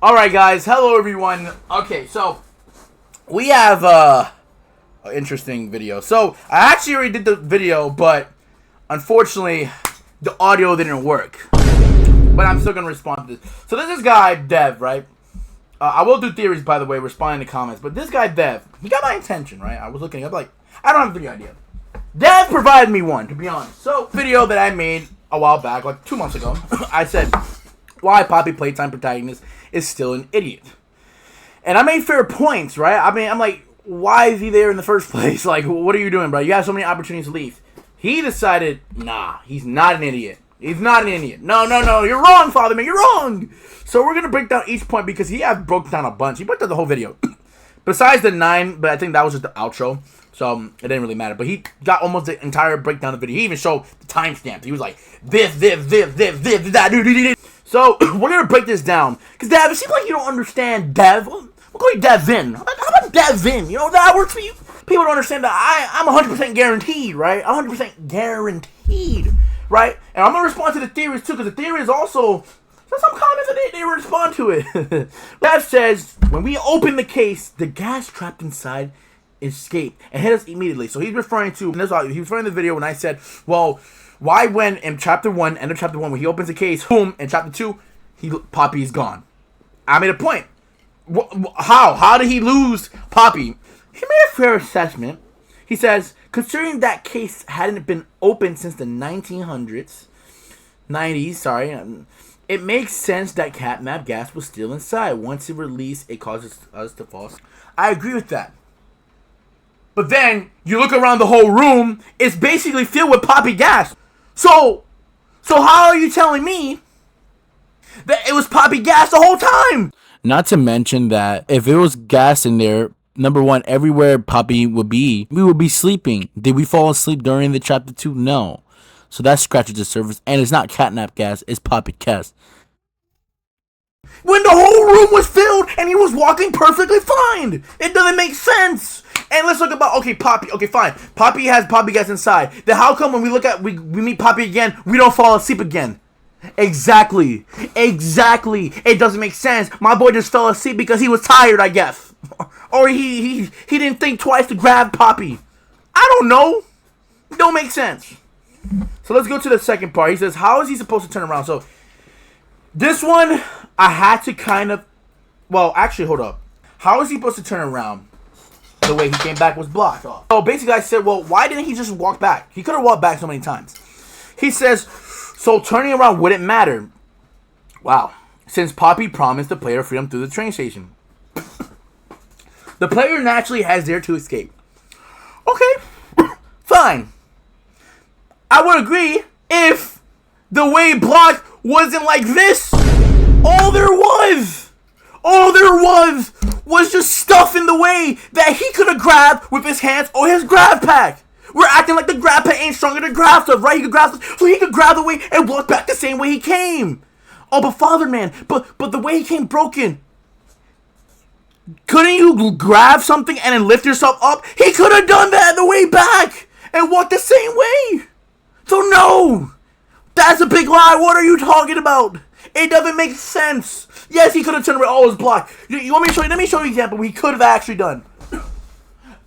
Alright guys, hello everyone. Okay, so we have an interesting video. So I actually already did the video, but unfortunately the audio didn't work. But I'm still gonna respond to this. So there's this guy, Dev, right? I will do theories, by the way, respond in the comments. But this guy, Dev, he got my attention, right? I was looking up like, I don't have a video idea. Dev provided me one, to be honest. So, video that I made a while back, like 2 months ago, I said, why Poppy Playtime protagonist is still an idiot. And I made fair points, right? I mean, I'm like, why is he there in the first place? Like, what are you doing, bro? You have so many opportunities to leave. He decided, nah, he's not an idiot. He's not an idiot. No, you're wrong, Father Man, you're wrong. So we're going to break down each point because he has broke down a bunch. He broke down the whole video. Besides the 9, but I think that was just the outro. So it didn't really matter. But he got almost the entire breakdown of the video. He even showed the timestamps. He was like, this, that. So we're going to break this down. Because, Dev, it seems like you don't understand Dev. We'll call you Devin. How about Devin? You know, that works for you? People don't understand that I'm 100% guaranteed, right? 100% guaranteed, right? And I'm going to respond to the theories, too. Because the theories also... some comments and they respond to it. That says, when we open the case, the gas trapped inside escaped and hit us immediately. So he's referring to, and he was referring to the video when I said, well, why when in chapter 1, end of chapter 1, when he opens the case, boom, in chapter 2, Poppy's gone. I made a point. How did he lose Poppy? He made a fair assessment. He says, considering that case hadn't been opened since the 1900s, 90s, sorry, it makes sense that catnap gas was still inside. Once it released, it causes us to fall. I agree with that. But then, you look around the whole room, it's basically filled with Poppy gas. So how are you telling me that it was Poppy gas the whole time? Not to mention that if it was gas in there, number one, everywhere Poppy would be, we would be sleeping. Did we fall asleep during the chapter 2? No. So that scratches the surface, and it's not catnap gas, it's Poppy gas. When the whole room was filled, and he was walking perfectly fine! It doesn't make sense! And let's talk about, okay, Poppy, okay, fine. Poppy has Poppy gas inside. Then how come when we meet Poppy again, we don't fall asleep again? Exactly. It doesn't make sense. My boy just fell asleep because he was tired, I guess. Or he didn't think twice to grab Poppy. I don't know. It don't make sense. So let's go to the second part. He says, how is he supposed to turn around? So this one, I had to kind of... well, actually, hold up. How is he supposed to turn around? The way he came back was blocked. So basically, I said, well, why didn't he just walk back? He could have walked back so many times. He says, so turning around wouldn't matter. Wow. Since Poppy promised the player freedom through the train station. The player naturally has there to escape. Okay. Fine. I would agree if the way blocked wasn't like this. All there was just stuff in the way that he could have grabbed with his hands or his grab pack. We're acting like the grab pack ain't stronger than grab stuff, right? He could grab stuff, so he could grab the way and walk back the same way he came. Oh, but Father Man, but the way he came broken. Couldn't you grab something and then lift yourself up? He could have done that the way back and walked the same way. So no, that's a big lie. What are you talking about? It doesn't make sense. Yes, he could have turned around. Oh, it was blocked. You want me to show you? Let me show you an example we could have actually done.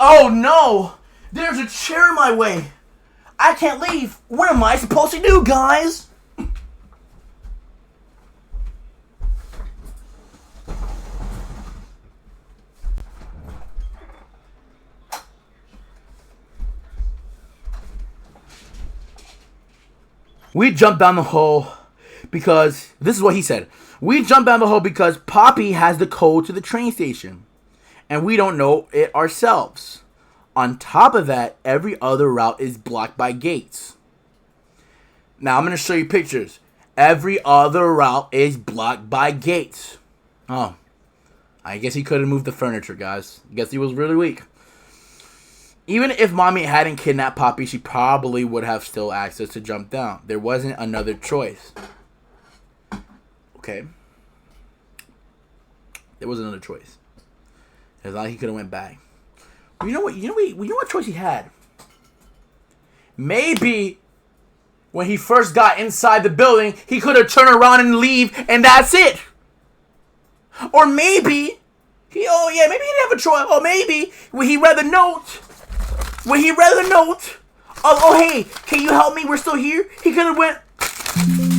Oh no, there's a chair in my way. I can't leave. What am I supposed to do, guys? We jumped down the hole because, this is what he said. We jumped down the hole because Poppy has the code to the train station. And we don't know it ourselves. On top of that, every other route is blocked by gates. Now I'm going to show you pictures. Every other route is blocked by gates. Oh, I guess he couldn't move the furniture, guys. I guess he was really weak. Even if Mommy hadn't kidnapped Poppy, she probably would have still access to jump down. There wasn't another choice. Okay. There was another choice. It's not like he could have went back. You know what choice he had? Maybe when he first got inside the building, he could have turned around and leave, and that's it. Or maybe maybe he didn't have a choice. Or maybe when he read the note, hey, can you help me? We're still here. He could have went,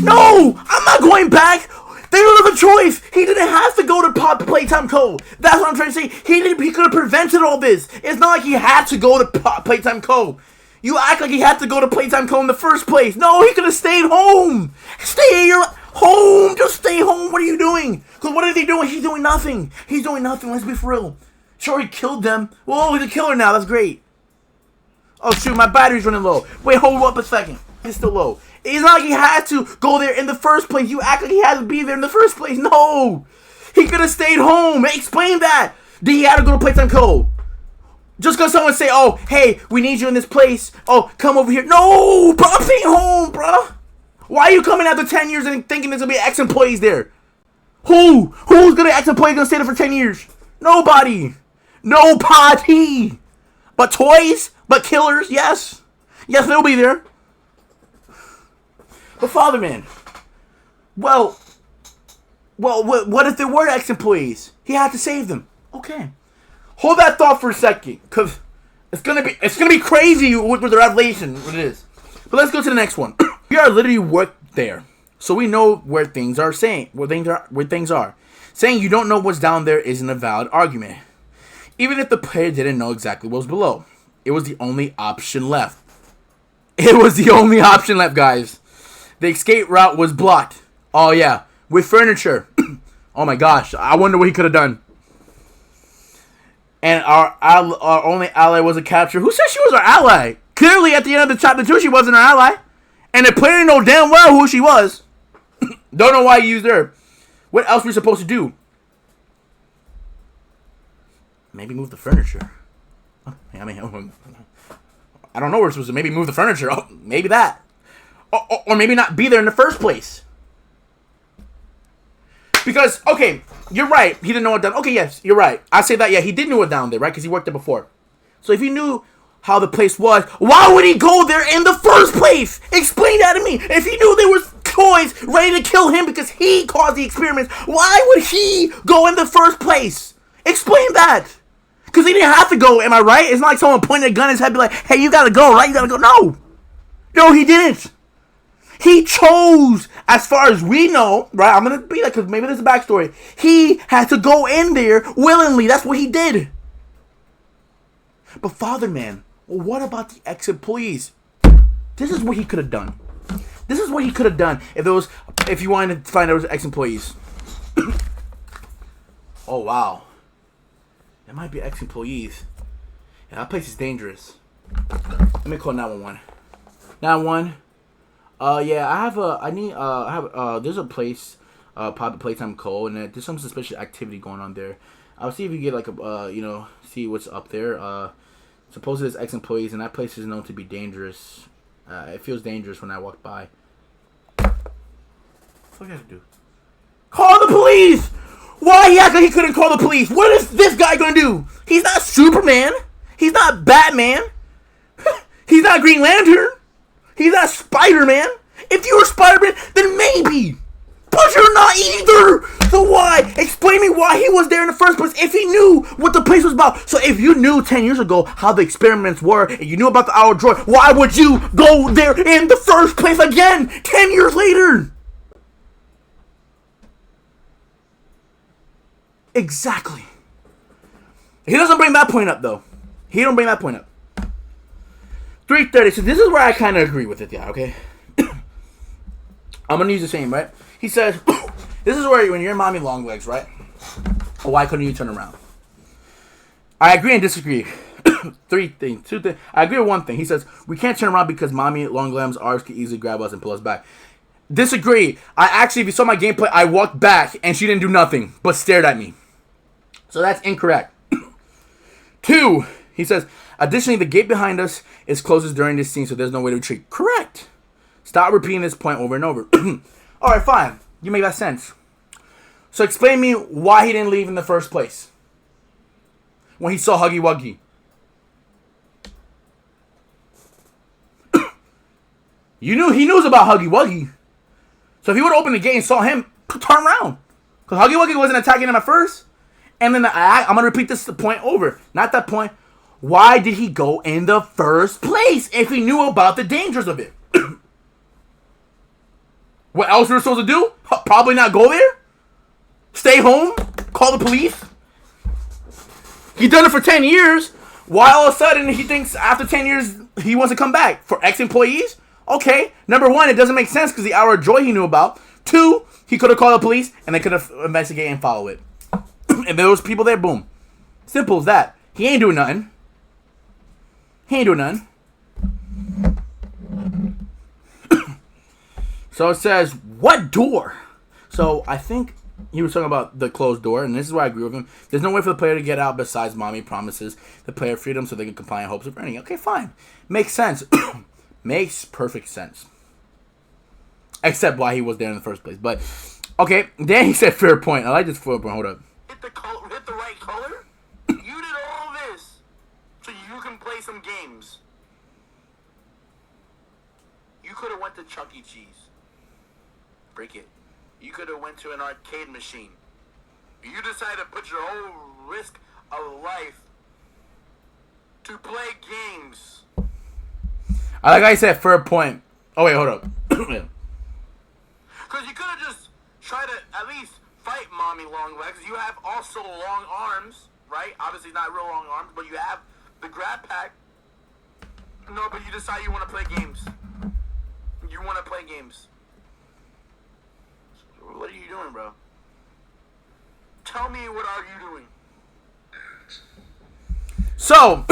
no, I'm not going back. They don't have a choice. He didn't have to go to Playtime Co. That's what I'm trying to say. He could have prevented all this. It's not like he had to go to Playtime Co. You act like he had to go to Playtime Co. in the first place. No, he could have stayed home. Stay your home. Just stay home. What are you doing? Because what are they doing? He's doing nothing. Let's be for real. Sure, he killed them. Whoa, he's a killer now. That's great. Oh, shoot, my battery's running low. Wait, hold up a second. It's still low. It's not like he had to go there in the first place. You act like he had to be there in the first place. No. He could have stayed home. Explain that. Did he have to go to Playtime Co.? Just because someone say, oh, hey, we need you in this place. Oh, come over here. No, bro, I'm staying home, bro. Why are you coming after 10 years and thinking there's going to be ex-employees there? Who's going to ex-employees going to stay there for 10 years? Nobody. Nobody. But toys? But killers? Yes. Yes, they'll be there. But Father Man, well, what if there were ex-employees? He had to save them. Okay. Hold that thought for a second, because it's gonna be crazy with the revelation, what it is. But let's go to the next one. We are literally worked there, so we know where things are where things are. Saying you don't know what's down there isn't a valid argument. Even if the player didn't know exactly what was below. It was the only option left. Guys. The escape route was blocked. Oh, yeah. With furniture. Oh, my gosh. I wonder what he could have done. And our only ally was a capture. Who said she was our ally? Clearly, at the end of the chapter 2, she wasn't our ally. And the player didn't know damn well who she was. Don't know why he used her. What else were we supposed to do? Maybe move the furniture. I don't know what we're supposed to. Maybe move the furniture. Oh, maybe that. Or maybe not be there in the first place. Because, okay, you're right. He didn't know what down. Okay, yes, you're right. I say that, yeah, he did know what down there, right? Because he worked there before. So if he knew how the place was, why would he go there in the first place? Explain that to me. If he knew there was toys ready to kill him because he caused the experiments, why would he go in the first place? Explain that. Because he didn't have to go, am I right? It's not like someone pointed a gun at his head and be like, hey, you gotta go, right? You gotta go. No, he didn't. He chose, as far as we know, right? I'm going to be like, because maybe there's a backstory. He had to go in there willingly. That's what he did. But Father Man, well, what about the ex-employees? This is what he could have done. If you wanted to find out it was ex-employees. Oh, wow. There might be ex-employees. Yeah, that place is dangerous. Let me call 911. 911. There's a place, Playtime Co. and there's some suspicious activity going on there. I'll see if you get like see what's up there. Supposedly there's ex-employees and that place is known to be dangerous. It feels dangerous when I walk by. What do I have to do? Call the police! Why he acted like he couldn't call the police? What is this guy gonna do? He's not Superman. He's not Batman. He's not Green Lantern. He's not Spider-Man. If you were Spider-Man, then maybe. But you're not either. So why? Explain me why he was there in the first place if he knew what the place was about. So if you knew 10 years ago how the experiments were and you knew about the Hour Droid, why would you go there in the first place again 10 years later? Exactly. He doesn't bring that point up, though. 3:30. So this is where I kind of agree with it, yeah, okay? I'm going to use the same, right? He says, this is where when you're mommy long legs, right? Why couldn't you turn around? I agree and disagree. Two things. I agree with one thing. He says, we can't turn around because mommy long legs arms can easily grab us and pull us back. Disagree. If you saw my gameplay, I walked back and she didn't do nothing but stared at me. So that's incorrect. 2, he says, additionally, the gate behind us is closest during this scene, so there's no way to retreat. Correct. Stop repeating this point over and over. Alright, fine. You make that sense. So explain me why he didn't leave in the first place. When he saw Huggy Wuggy. He knows about Huggy Wuggy. So if he would have opened the gate and saw him, turn around. Because Huggy Wuggy wasn't attacking him at first. And then I'm going to repeat this point over. Not that point. Why did he go in the first place if he knew about the dangers of it? What else were we supposed to do? Probably not go there? Stay home? Call the police? He done it for 10 years. Why all of a sudden he thinks after 10 years he wants to come back? For ex-employees? Okay. Number one, it doesn't make sense because the hour of joy he knew about. Two, he could have called the police and they could have investigated and follow it. And there was people there, boom. Simple as that. He ain't doing nothing. He ain't doing nothing. So it says, what door? So I think he was talking about the closed door, and this is why I agree with him. There's no way for the player to get out besides mommy promises the player freedom so they can comply in hopes of earning. Okay, fine. Makes sense. Makes perfect sense. Except why he was there in the first place. But, okay, then he said fair point. I like this fair point. Hold up. Hit the right color? You did all this so you can play some games. You could have went to Chuck E. Cheese. Break it. You could have went to an arcade machine. You decided to put your whole risk of life to play games. I like I said, fair point. Oh, wait, hold up. Because you could have just tried to at least fight Mommy Long Legs. You have also long arms, right? Obviously not real long arms, but you have the grab pack. No, but you decide you want to play games. You want to play games. What are you doing, bro? Tell me, what are you doing? So,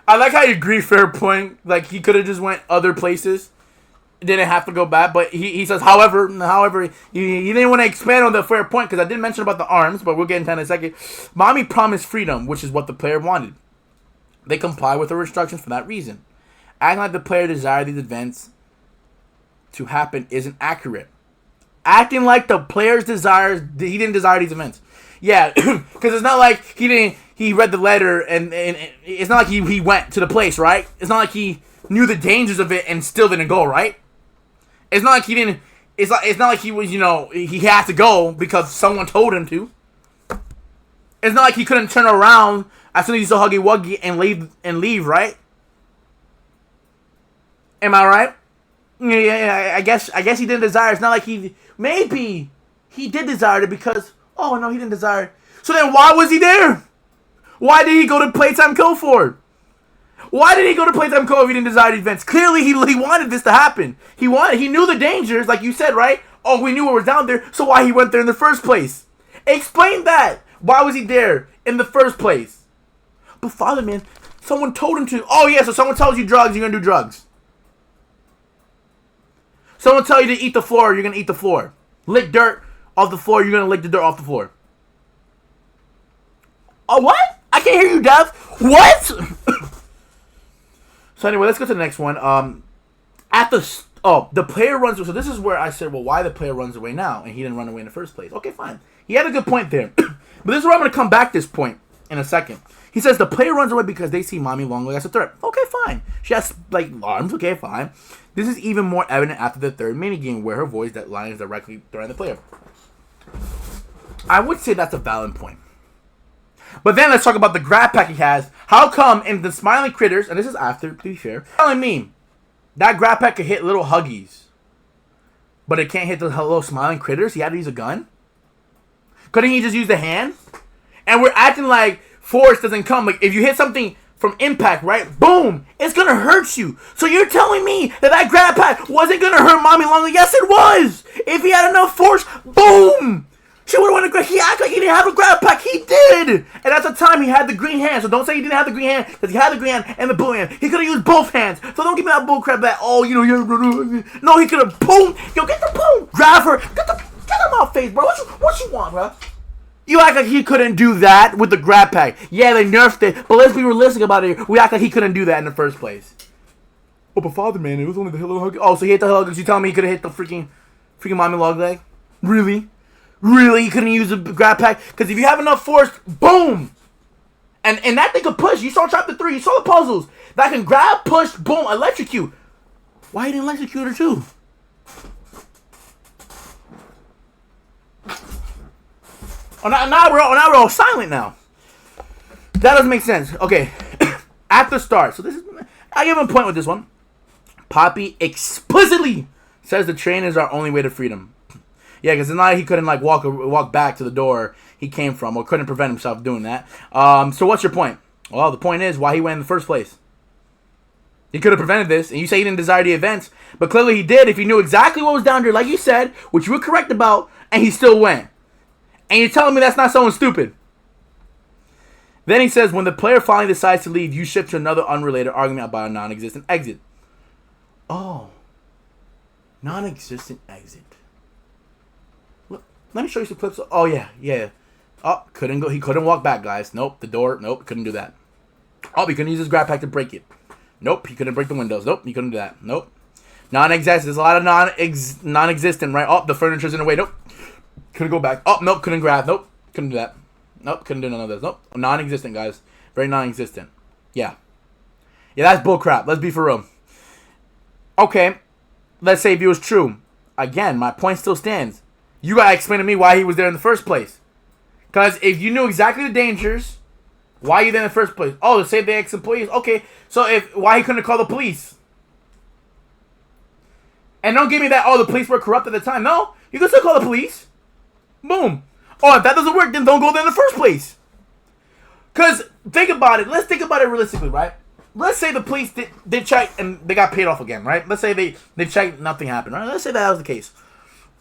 I like how you agree, fair point. Like, he could have just went other places. Didn't have to go back. But he says, however, he didn't want to expand on the fair point because I did mention about the arms, but we'll get into that in a second. Mommy promised freedom, which is what the player wanted. They comply with her instructions for that reason. Acting like the player desired these events to happen isn't accurate. Acting like the player's desires, he didn't desire these events. Yeah, because it's not like he read the letter and it's not like he went to the place, right? It's not like he knew the dangers of it and still didn't go, right? It's not like he didn't, it's not like he was, he had to go because someone told him to. It's not like he couldn't turn around as soon as he saw Huggy Wuggy and leave, right? Am I right? Yeah, I guess he didn't desire. It's not like maybe he did desire it because, oh no, he didn't desire it. So then why was he there? Why did he go to Playtime Co. for? Why did he go to Playtime Co. if he didn't desire the events? Clearly he wanted this to happen. He knew the dangers, like you said, right? Oh, we knew what was down there, so why he went there in the first place? Explain that. Why was he there in the first place? But Father, man, someone told him to. Oh yeah, so someone tells you drugs, you're gonna do drugs. Someone tell you to eat the floor, you're going to eat the floor. Lick dirt off the floor, you're going to lick the dirt off the floor. Oh, what? I can't hear you, Dev. What? So anyway, let's go to the next one. The player runs away. So this is where I said, well, why the player runs away now? And he didn't run away in the first place. Okay, fine. He had a good point there. But this is where I'm going to come back this point in a second. He says the player runs away because they see Mommy Long Legs as a threat. Okay, fine. She has, arms. Okay, fine. This is even more evident after the third minigame where her voice that line is directly threatening the player. I would say that's a valid point. But then let's talk about the grab pack he has. How come in the Smiling Critters, and this is after, to be fair, telling me that grab pack could hit little Huggies, but it can't hit the little Smiling Critters? He had to use a gun? Couldn't he just use the hand? And we're acting like force doesn't come. Like, if you hit something from impact, right? Boom! It's gonna hurt you. So you're telling me that grab pack wasn't gonna hurt Mommy Long Legs? Yes, it was! If he had enough force, boom! She would've won a grab. He acted like he didn't have a grab pack. He did! And at the time, he had the green hand. So don't say he didn't have the green hand, because he had the green hand and the blue hand. He could've used both hands. So don't give me that bull crap that, no, he could've, boom! Yo, get the boom! Grab her! Get him off face, bro. What you want, bro? You act like he couldn't do that with the grab pack. Yeah, they nerfed it, but let's be realistic about it. We act like he couldn't do that in the first place. Oh, but Father, man, it was only the little hug. Oh, so he hit the hug. You telling me he could have hit the freaking Mommy Long Leg? Really? Really? He couldn't use the grab pack? Because if you have enough force, boom! And that thing could push. You saw chapter 3. You saw the puzzles. That can grab, push, boom, electrocute. Why didn't electrocute her too? Oh, now we're all silent now. That doesn't make sense. Okay. At the start. So this is... I give him a point with this one. Poppy explicitly says the train is our only way to freedom. Yeah, because it's not like he couldn't like walk back to the door he came from, or couldn't prevent himself doing that. So what's your point? Well, the point is why he went in the first place. He could have prevented this, and you say he didn't desire the events, but clearly he did if he knew exactly what was down there, like you said, which you were correct about, and he still went. And you're telling me that's not someone stupid. Then he says, when the player finally decides to leave, you shift to another unrelated argument about a non-existent exit. Oh. Non-existent exit. Look, let me show you some clips. Oh, yeah. Oh, couldn't go. He couldn't walk back, guys. Nope, the door. Nope, couldn't do that. Oh, he couldn't use his grab pack to break it. Nope, he couldn't break the windows. Nope, he couldn't do that. Nope. Non-existent. There's a lot of non-existent, right? Oh, the furniture's in the way. Nope. Couldn't go back. Oh, nope, couldn't grab. Nope, couldn't do that. Nope, couldn't do none of this. Nope. Non-existent, guys. Very non-existent. Yeah. Yeah, that's bullcrap. Let's be for real. Okay. Let's say if it was true. Again, my point still stands. You gotta explain to me why he was there in the first place. Because if you knew exactly the dangers, why are you there in the first place? Oh, to save the ex-employees. Okay. So why he couldn't call the police? And don't give me that, oh, the police were corrupt at the time. No. You can still call the police. Boom. Oh, if that doesn't work, then don't go there in the first place. Because, think about it. Let's think about it realistically, right? Let's say the police did check and they got paid off again, right? Let's say they checked, nothing happened, right? Let's say that was the case.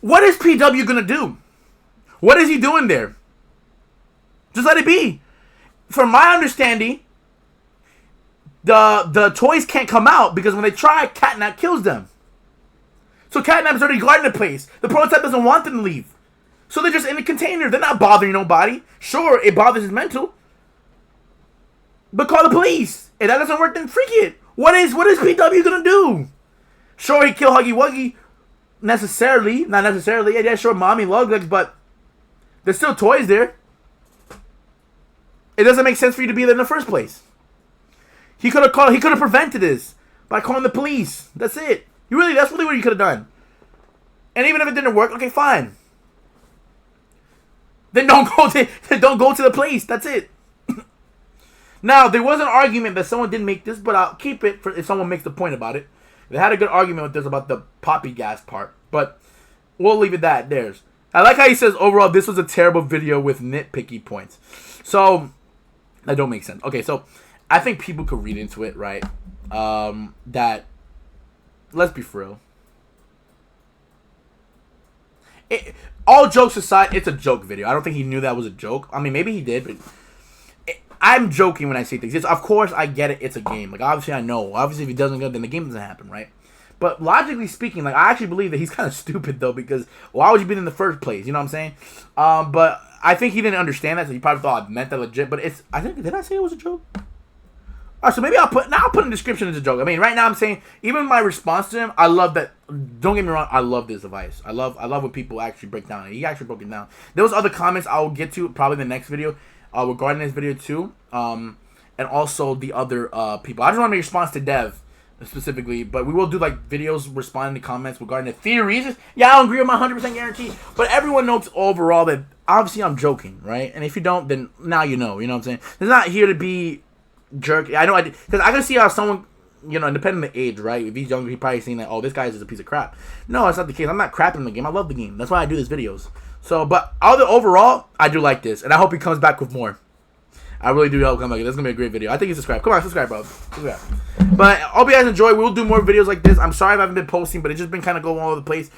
What is PW going to do? What is he doing there? Just let it be. From my understanding, the toys can't come out because when they try, Catnap kills them. So Catnap's already guarding the place. The prototype doesn't want them to leave. So they're just in a container. They're not bothering nobody. Sure, it bothers his mental. But call the police. If that doesn't work, then freak it. What is PW gonna do? Sure, he killed Huggy Wuggy. Necessarily. Not necessarily. Yeah, sure, Mommy Luglegs, but there's still toys there. It doesn't make sense for you to be there in the first place. He could have prevented this by calling the police. That's it. That's really what you could have done. And even if it didn't work, okay, fine. Then don't go to the place. That's it. Now, there was an argument that someone didn't make this, but I'll keep it for if someone makes the point about it. They had a good argument with this about the poppy gas part, but we'll leave it that. I like how he says, overall, this was a terrible video with nitpicky points. So, that don't make sense. Okay, so, I think people could read into it, right? That, let's be for real. All jokes aside, it's a joke video. I don't think he knew that was a joke. I mean, maybe he did, but I'm joking when I say things. Of course, I get it. It's a game. Like, obviously, I know. Obviously, if he doesn't go, then the game doesn't happen, right? But logically speaking, like, I actually believe that he's kind of stupid, though, because why would you be in the first place? You know what I'm saying? But I think he didn't understand that, so he probably thought I meant that legit. But did I say it was a joke? Alright, so maybe I'll put in the description as a joke. I mean, right now I'm saying, even my response to him, I love that. Don't get me wrong, I love this device. I love when people actually break down. He actually broke it down. There was other comments I will get to probably in the next video regarding this video too, and also the other people. I just want to make a response to Dev specifically, but we will do like videos responding to comments regarding the theories. Yeah, I don't agree with my 100% guarantee, but everyone knows overall that obviously I'm joking, right? And if you don't, then now you know. You know what I'm saying? It's not here to be jerk. I know, because I can see how someone, you know, depending on the age, right? If he's younger, he probably seen that, oh, this guy is just a piece of crap. No, that's not the case. I'm not crapping the game. I love the game. That's why I do these videos. So, but overall, I do like this, and I hope he comes back with more. I really do hope he comes back. This is gonna be a great video. I think he's subscribed. Come on, subscribe, bro. Subscribe. But I hope you guys enjoy. We'll do more videos like this. I'm sorry if I haven't been posting, but it's just been kind of going all over the place.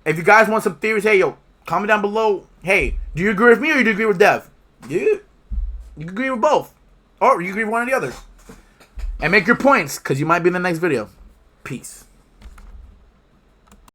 If you guys want some theories, hey, yo, comment down below. Hey, do you agree with me or do you agree with Dev? You can agree with both, or you agree with one or the other. And make your points, because you might be in the next video. Peace.